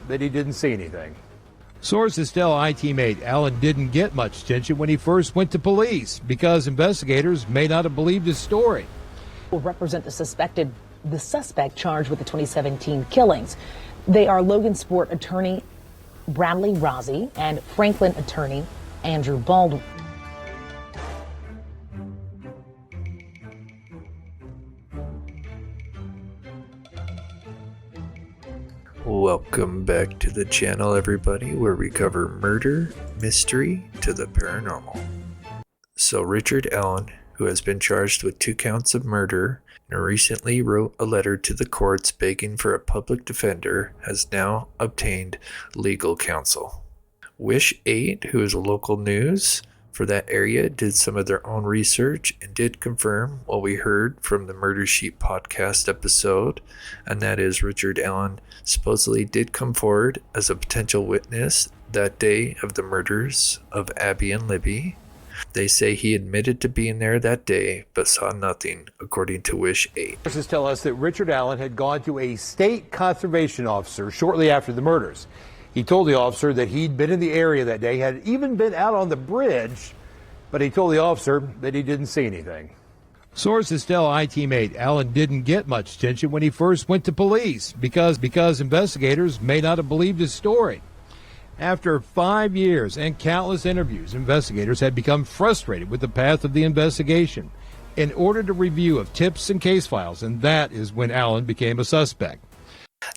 that he didn't see anything. Sources tell IT mate Allen didn't get much attention when he first went to police because investigators may not have believed his story. Will represent the suspect charged with the 2017 killings. They are Logansport attorney Bradley Rozzi and Franklin attorney Andrew Baldwin. Welcome back to the channel, everybody, where we cover murder, mystery, to the paranormal. So Richard Allen, who has been charged with 2 counts of murder and recently wrote a letter to the courts begging for a public defender, has now obtained legal counsel. Wish 8, who is a local news for that area, did some of their own research and did confirm what we heard from the Murder Sheet podcast episode, and that is Richard Allen supposedly did come forward as a potential witness that day of the murders of Abby and Libby. They say he admitted to being there that day, but saw nothing, according to Wish 8. Sources tell us that Richard Allen had gone to a state conservation officer shortly after the murders. He told the officer that he'd been in the area that day, had even been out on the bridge, but he told the officer that he didn't see anything. Sources tell IT mate Allen didn't get much attention when he first went to police because investigators may not have believed his story. After 5 years and countless interviews, investigators had become frustrated with the path of the investigation and ordered a review of tips and case files, and that is when Allen became a suspect.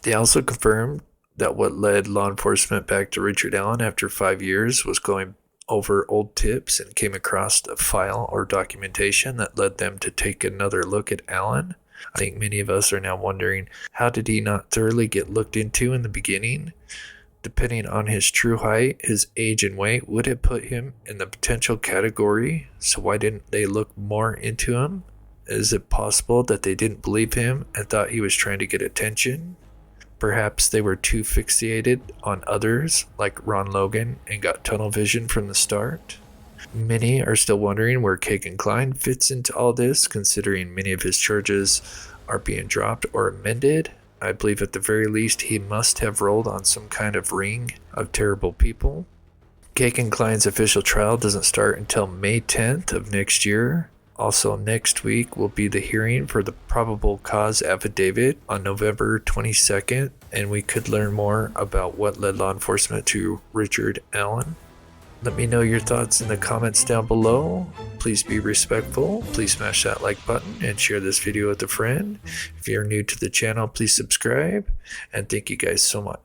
They also confirmed that what led law enforcement back to Richard Allen after 5 years was going over old tips and came across a file or documentation that led them to take another look at Allen. I think many of us are now wondering, how did he not thoroughly get looked into in the beginning? Depending on his true height, his age and weight would have put him in the potential category, so why didn't they look more into him? Is it possible that they didn't believe him and thought he was trying to get attention? Perhaps they were too fixated on others, like Ron Logan, and got tunnel vision from the start. Many are still wondering where Kegan Kline fits into all this, considering many of his charges are being dropped or amended. I believe at the very least he must have rolled on some kind of ring of terrible people. Kegan Kline's official trial doesn't start until May 10th of next year. Also next week will be the hearing for the probable cause affidavit on November 22nd, and we could learn more about what led law enforcement to Richard Allen. Let me know your thoughts in the comments down below. Please be respectful. Please smash that like button and share this video with a friend. If you're new to the channel, please subscribe, and thank you guys so much.